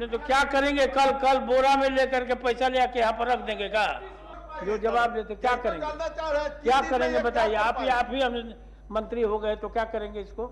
तो क्या करेंगे? कल कल बोरा में लेकर के पैसा ले आके यहाँ पर रख देंगे क्या? जो जवाब देते क्या करेंगे? क्या करेंगे बताइए? आप ही हम मंत्री हो गए तो क्या करेंगे? इसको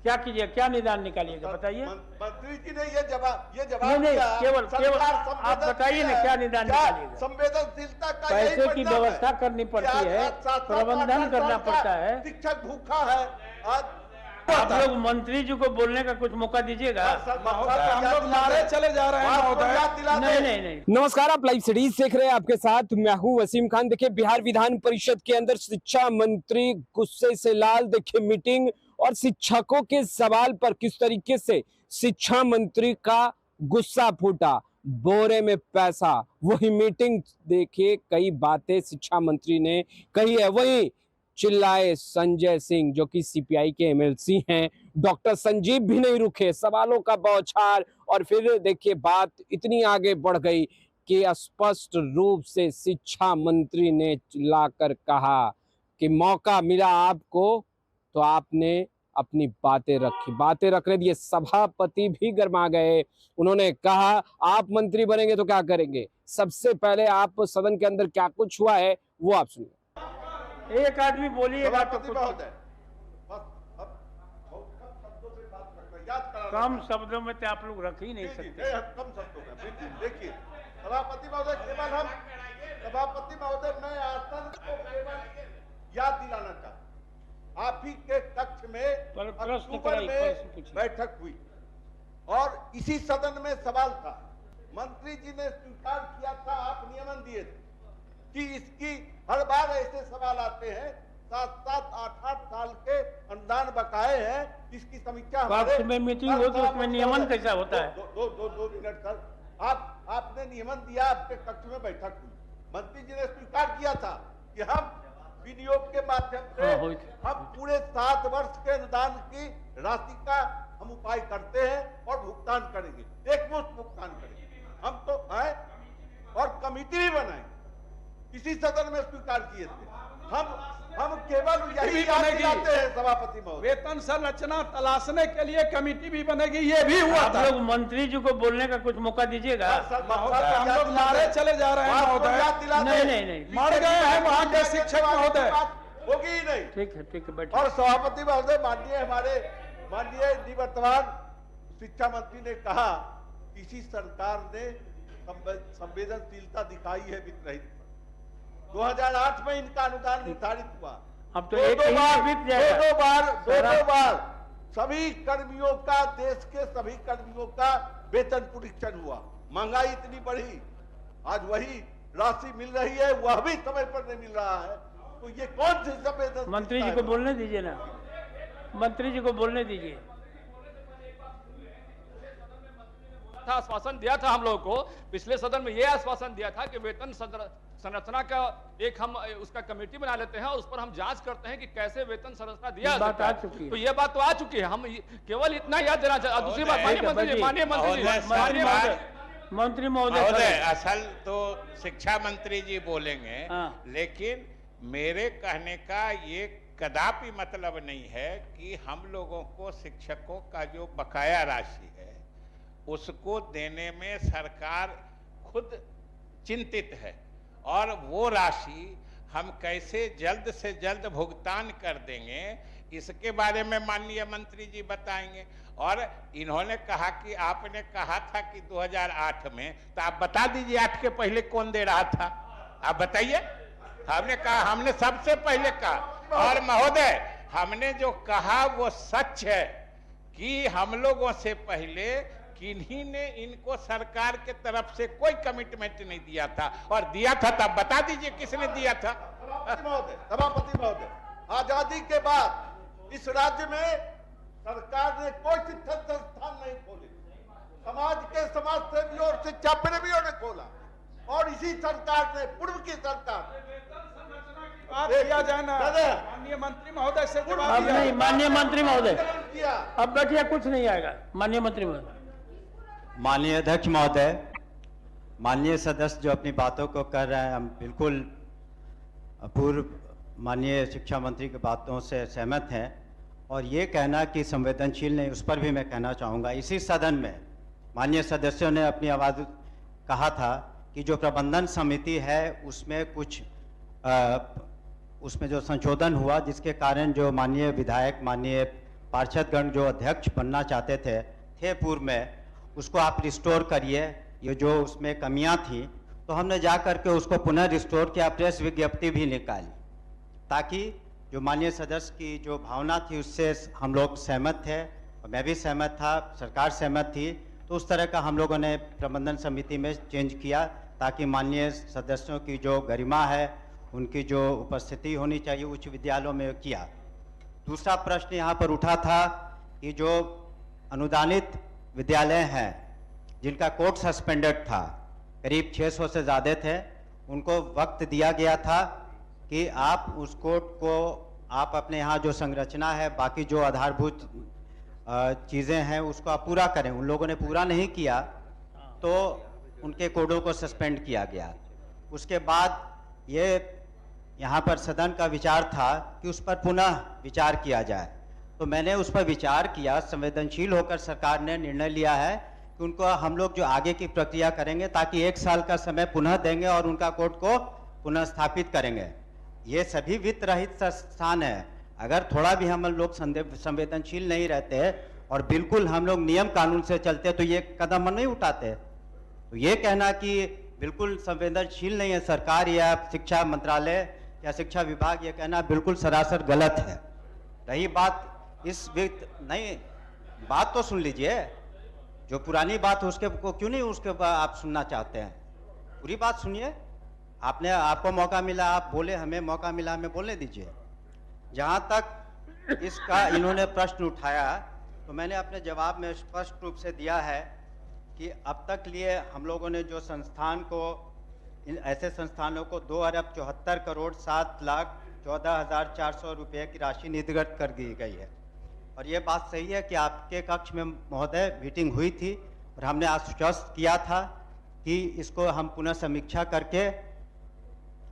क्या कीजिए? क्या निदान निकालिएगा बताइए? मंत्री जी ने ये जवाब नहीं, केवल आप बताइए ना, क्या निदान निकालिएगा? संवेदनशीलता का पैसे की व्यवस्था करनी पड़ती है, प्रबंधन करना पड़ता है। शिक्षक भूखा है आज। आप लोग मंत्री जी को बोलने का कुछ मौका दीजिएगा। हम लोग नारे चले जा रहे हैं। नहीं। नमस्कार, आप लाइव सीरीज देख रहे हैं। आपके साथ मैं हूं वसीम खान। देखिए, बिहार विधान परिषद के अंदर शिक्षा मंत्री गुस्से से लाल। देखिए, मीटिंग और शिक्षकों के सवाल पर किस तरीके से शिक्षा मंत्री का गुस्सा फूटा। बोरे में पैसा, वही मीटिंग। देखिए, कई बातें शिक्षा मंत्री ने कही है। वही चिल्लाए संजय सिंह, जो कि सीपीआई के एमएलसी हैं। डॉक्टर संजीव भी नहीं रुके, सवालों का बौछार। और फिर देखिए, बात इतनी आगे बढ़ गई कि स्पष्ट रूप से शिक्षा मंत्री ने चिल्लाकर कहा कि मौका मिला आपको तो आपने अपनी बातें रखी। बातें रखने दिए, सभापति भी गर्मा गए। उन्होंने कहा, आप मंत्री बनेंगे तो क्या करेंगे? सबसे पहले आप सदन के अंदर क्या कुछ हुआ है वो आप सुनिए। एक आदमी बोलिएगा तो कुछ कम शब्दों में तो आप लोग रख ही नहीं सकते। कम शब्दों में देखिए, सभापति महोदय, केवल हम सभापति महोदय, मैं आसन को केवल याद दिलाना चाहता हूँ। आप ही के कक्ष में अक्टूबर में बैठक हुई और इसी सदन में सवाल था। मंत्री जी ने स्वीकार किया था, आप नियमन दिए थे कि इसकी हर बार ऐसे सवाल आते हैं, 7-7, 8-8 साल के अनुदान बकाए हैं, इसकी समीक्षा हमारे में मीटिंग हो तो उसमें नियमन कैसा होता है? दो मिनट सर, आपने नियमन दिया, आपके कक्ष में बैठक हुई। मंत्री जी ने स्वीकार किया था कि हम विनियोग के माध्यम से हम पूरे 7 वर्ष के अनुदान की राशि का हम उपाय करते हैं और भुगतान करेंगे, एकमुश्त भुगतान करेंगे। हम तो आए और कमेटी भी बनाए, इसी सदन में स्वीकार किए थे। हम केवल यही याद दिलाते हैं सभापति महोदय, वेतन संरचना तलाशने के लिए कमेटी भी बनेगी, ये भी हुआ था। आप लोग मंत्री जी को बोलने का कुछ मौका दीजिएगा। हम लोग नारे चले जा रहे हैं महोदय। नहीं, मर गए हैं वहाँ के शिक्षक महोदय। होगी ही नहीं। ठीक है, बैठिए। और सभापति महोदय, माननीय निवर्तमान शिक्षा मंत्री ने कहा, किसी सरकार ने संवेदनशीलता दिखाई है वित्त रहित। 2008 में इनका अनुदान निर्धारित हुआ। अब तो दो बार सभी कर्मियों का, देश के सभी कर्मियों का वेतन पुनरीक्षण हुआ। महंगाई इतनी बढ़ी, आज वही राशि मिल रही है, वह भी समय पर नहीं मिल रहा है। तो ये कौन सी संवेदनशीलता? मंत्री जी को बोलने दीजिए ना, मंत्री जी को बोलने दीजिए। आश्वासन दिया था हम लोगों को, पिछले सदन में यह आश्वासन दिया था कि वेतन संरचना का एक हम उसका कमेटी बना लेते हैं और उस पर हम जांच करते हैं कि कैसे वेतन संरचना दिया जाता है। तो ये बात तो आ चुकी है, हम केवल इतना याद देना चाहते। दूसरी बात, मंत्री महोदय, असल तो शिक्षा मंत्री जी बोलेंगे, लेकिन मेरे कहने का ये कदापि मतलब नहीं है कि हम लोगों को शिक्षकों का जो बकाया राशि है उसको देने में सरकार खुद चिंतित है और वो राशि हम कैसे जल्द से जल्द भुगतान कर देंगे, इसके बारे में माननीय मंत्री जी बताएंगे। और इन्होंने कहा कि आपने कहा था कि 2008 में, तो आप बता दीजिए 8 के पहले कौन दे रहा था, आप बताइए। हमने कहा, हमने सबसे पहले कहा। और महोदय, हमने जो कहा वो सच है कि हम लोगों से पहले किन्हीं ने इनको सरकार के तरफ से कोई कमिटमेंट नहीं दिया था, और दिया था तब बता दीजिए किसने दिया था। सभापति महोदय, आजादी के बाद इस राज्य में सरकार ने कोई शिक्षण संस्थान नहीं खोले, समाज के समाज सेवियों और शिक्षा प्रेमियों ने खोला, और इसी सरकार ने, पूर्व की सरकार किया जाए ना। माननीय मंत्री महोदय से जवाब नहीं, माननीय मंत्री महोदय अब बैठिए, कुछ नहीं आएगा। माननीय मंत्री महोदय, माननीय अध्यक्ष महोदय, माननीय सदस्य जो अपनी बातों को कर रहे हैं, हम बिल्कुल पूर्व माननीय शिक्षा मंत्री की बातों से सहमत हैं। और ये कहना कि संवेदनशील नहीं, उस पर भी मैं कहना चाहूँगा। इसी सदन में माननीय सदस्यों ने अपनी आवाज़ कहा था कि जो प्रबंधन समिति है उसमें कुछ उसमें जो संशोधन हुआ जिसके कारण जो माननीय विधायक माननीय पार्षदगण जो अध्यक्ष बनना चाहते थे पूर्व में, उसको आप रिस्टोर करिए, ये जो उसमें कमियां थी, तो हमने जा करके उसको पुनः रिस्टोर किया, प्रेस विज्ञप्ति भी निकाली, ताकि जो माननीय सदस्य की जो भावना थी उससे हम लोग सहमत थे और मैं भी सहमत था, सरकार सहमत थी, तो उस तरह का हम लोगों ने प्रबंधन समिति में चेंज किया ताकि माननीय सदस्यों की जो गरिमा है, उनकी जो उपस्थिति होनी चाहिए उच्च विद्यालयों में किया। दूसरा प्रश्न यहाँ पर उठा था कि जो अनुदानित विद्यालय हैं जिनका कोड सस्पेंडेड था, करीब 600 से ज़्यादा थे, उनको वक्त दिया गया था कि आप उस कोड को आप अपने यहाँ जो संरचना है, बाकी जो आधारभूत चीज़ें हैं उसको आप पूरा करें। उन लोगों ने पूरा नहीं किया तो उनके कोडों को सस्पेंड किया गया। उसके बाद ये यहाँ पर सदन का विचार था कि उस पर पुनः विचार किया जाए, तो मैंने उस पर विचार किया। संवेदनशील होकर सरकार ने निर्णय लिया है कि उनको हम लोग जो आगे की प्रक्रिया करेंगे ताकि 1 साल का समय पुनः देंगे और उनका कोड को पुनः स्थापित करेंगे। ये सभी वित्त रहित संस्थान है, अगर थोड़ा भी हम लोग संवेदनशील नहीं रहते और बिल्कुल हम लोग नियम कानून से चलते तो ये कदम नहीं उठाते। तो ये कहना कि बिल्कुल संवेदनशील नहीं है सरकार या शिक्षा मंत्रालय या शिक्षा विभाग, ये कहना बिल्कुल सरासर गलत है। रही बात इस वित्त नहीं, बात तो सुन लीजिए, जो पुरानी बात है उसके को क्यों नहीं उसके आप सुनना चाहते हैं? पूरी बात सुनिए। आपको मौका मिला, आप बोले, हमें मौका मिला, हमें बोलने दीजिए। जहाँ तक इसका इन्होंने प्रश्न उठाया तो मैंने अपने जवाब में स्पष्ट रूप से दिया है कि अब तक लिए हम लोगों ने जो संस्थान को, ऐसे संस्थानों को 2,74,07,14,400 रुपये की राशि निर्गत कर दी गई है। और ये बात सही है कि आपके कक्ष में महोदय मीटिंग हुई थी और हमने आश्वस्त किया था कि इसको हम पुनः समीक्षा करके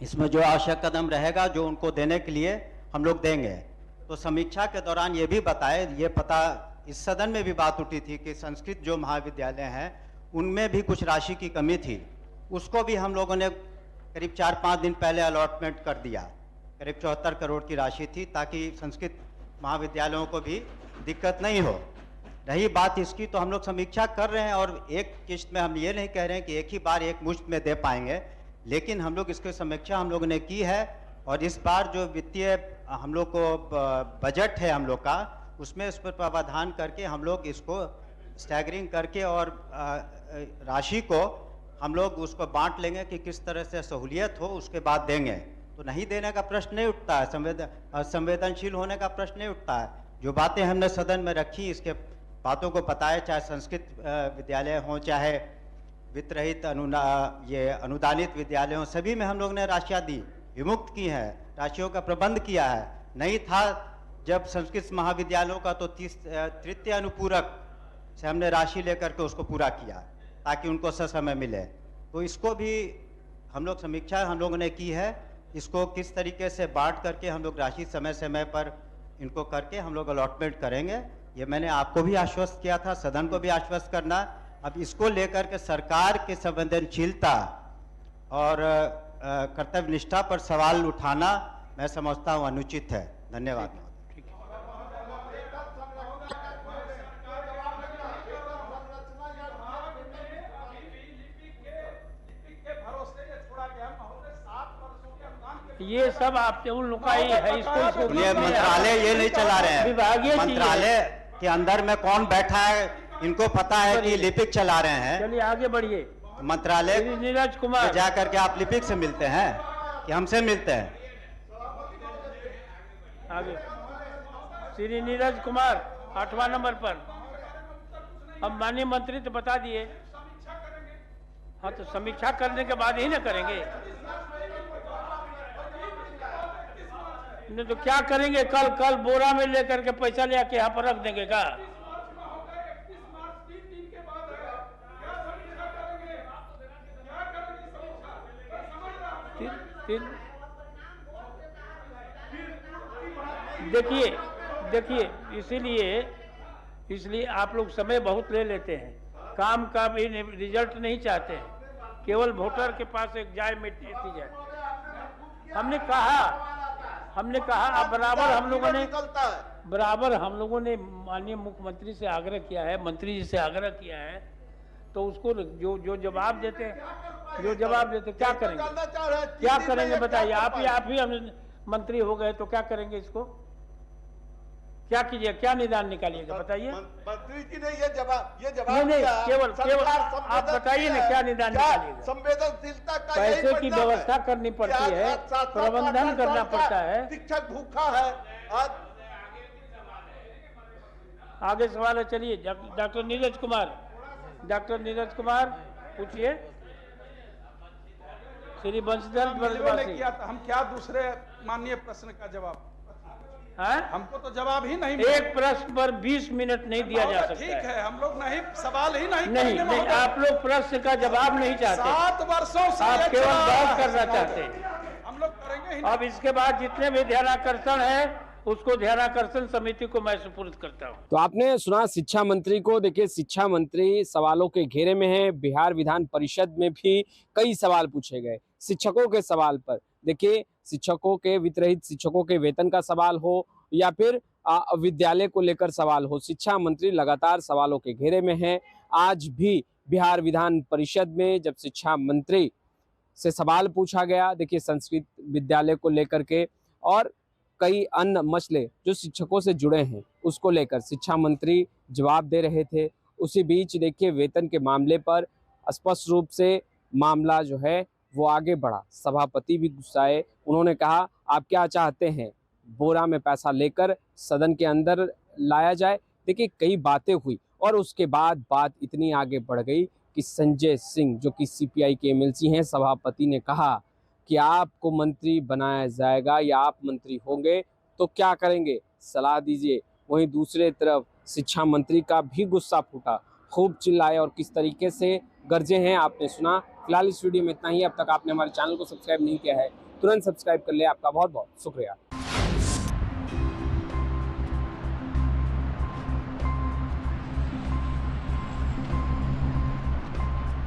इसमें जो आवश्यक कदम रहेगा जो उनको देने के लिए हम लोग देंगे। तो समीक्षा के दौरान ये भी बताए, ये पता इस सदन में भी बात उठी थी कि संस्कृत जो महाविद्यालय हैं उनमें भी कुछ राशि की कमी थी, उसको भी हम लोगों ने करीब 4-5 दिन पहले अलॉटमेंट कर दिया। करीब 74 करोड़ की राशि थी ताकि संस्कृत महाविद्यालयों को भी दिक्कत नहीं हो। रही बात इसकी, तो हम लोग समीक्षा कर रहे हैं और एक किश्त में हम ये नहीं कह रहे हैं कि एक ही बार एक मुश्त में दे पाएंगे, लेकिन हम लोग इसकी समीक्षा हम लोगों ने की है। और इस बार जो वित्तीय हम लोग को बजट है हम लोग का, उसमें इस पर प्रावधान करके हम लोग इसको स्टैगरिंग करके और राशि को हम लोग उसको बांट लेंगे कि किस तरह से सहूलियत हो, उसके बाद देंगे। तो नहीं देने का प्रश्न नहीं उठता है, संवेदनशील होने का प्रश्न नहीं उठता है। जो बातें हमने सदन में रखी, इसके बातों को बताया, चाहे संस्कृत विद्यालय हों, चाहे वित्त रहित ये अनुदानित विद्यालय हों, सभी में हम लोग ने राशियाँ दी, विमुक्त की है, राशियों का प्रबंध किया है। नहीं था जब संस्कृत महाविद्यालयों का तो तृतीय अनुपूरक से हमने राशि लेकर के उसको पूरा किया ताकि उनको समय मिले। तो इसको भी हम लोग समीक्षा हम लोगों ने की है, इसको किस तरीके से बांट करके हम लोग राशि समय समय पर इनको करके हम लोग अलॉटमेंट करेंगे। ये मैंने आपको भी आश्वस्त किया था, सदन को भी आश्वस्त करना। अब इसको लेकर के सरकार की संवेदनशीलता और कर्तव्य निष्ठा पर सवाल उठाना मैं समझता हूँ अनुचित है। धन्यवाद। ये सब आपसे उन लोग का ही है। इसको मंत्रालय ये नहीं चला रहे हैं, विभागीय मंत्रालय के अंदर में कौन बैठा है इनको पता है कि लिपिक चला रहे हैं। चलिए आगे बढ़िए। मंत्रालय नीरज कुमार जा करके आप लिपिक से मिलते हैं कि हमसे मिलते हैं? आगे श्री नीरज कुमार 8वां नंबर पर। अब माननीय मंत्री तो बता दिए। हाँ, तो समीक्षा करने के बाद ही ना करेंगे, नहीं तो क्या करेंगे? कल बोरा में लेकर के पैसा ले आके यहाँ पर रख देंगे का? देखिए इसीलिए आप लोग समय बहुत ले लेते हैं। काम का भी रिजल्ट नहीं चाहते हैं, केवल वोटर के पास एक जाए मिट्टी जाए। हमने कहा अब बराबर हम लोगों ने माननीय मुख्यमंत्री से आग्रह किया है, मंत्री जी से आग्रह किया है, तो उसको जो जवाब देते क्या करेंगे बताइए। आप ही हम मंत्री हो गए तो क्या करेंगे, इसको क्या कीजिए, क्या निदान निकालिएगा बताइए। मंत्री जी ने ये जवाब नहीं, केवल आप बताइए ना क्या निदान निकालिएगा। संवेदनशीलता का पैसे की व्यवस्था करनी पड़ती है, प्रबंधन करना पड़ता है। शिक्षक भूखा है। आगे सवाल है, चलिए डॉक्टर नीरज कुमार पूछिए। श्री बंशीधर बरदवासी, हम क्या दूसरे माननीय प्रश्न का जवाब, हमको तो जवाब ही नहीं। एक प्रश्न पर 20 मिनट नहीं दिया जा सकता। ठीक है, हम लोग नहीं सवाल ही नहीं आप लोग प्रश्न का जवाब नहीं चाहते, 7 वर्षों से आप केवल बहस करना चाहते हैं। हम लोग करेंगे ही। अब इसके बाद जितने भी ध्यानाकर्षण है उसको ध्यानाकर्षण समिति को मैं सुपुर्द करता हूँ। तो आपने सुना शिक्षा मंत्री को। देखिए, शिक्षा मंत्री सवालों के घेरे में है। बिहार विधान परिषद में भी कई सवाल पूछे गए शिक्षकों के सवाल पर। देखिए, शिक्षकों के वित्तरहित शिक्षकों के वेतन का सवाल हो या फिर विद्यालय को लेकर सवाल हो, शिक्षा मंत्री लगातार सवालों के घेरे में है। आज भी बिहार विधान परिषद में जब शिक्षा मंत्री से सवाल पूछा गया, देखिए संस्कृत विद्यालय को लेकर के और कई अन्य मसले जो शिक्षकों से जुड़े हैं उसको लेकर शिक्षा मंत्री जवाब दे रहे थे। उसी बीच देखिए वेतन के मामले पर स्पष्ट रूप से मामला जो है वो आगे बढ़ा। सभापति भी गुस्साए। उन्होंने कहा, आप क्या चाहते हैं, बोरा में पैसा लेकर सदन के अंदर लाया जाए। देखिए, कई बातें हुई और उसके बाद बात इतनी आगे बढ़ गई कि संजय सिंह जो कि सीपीआई के एमएलसी हैं, सभापति ने कहा कि आपको मंत्री बनाया जाएगा या आप मंत्री होंगे तो क्या करेंगे, सलाह दीजिए। वहीं दूसरे तरफ शिक्षा मंत्री का भी गुस्सा फूटा, खूब चिल्लाए और किस तरीके से गरजे हैं आपने सुना। फिलहाल इस वीडियो में इतना ही। अब तक आपने हमारे चैनल को सब्सक्राइब नहीं किया है तुरंत सब्सक्राइब कर ले। आपका बहुत बहुत शुक्रिया।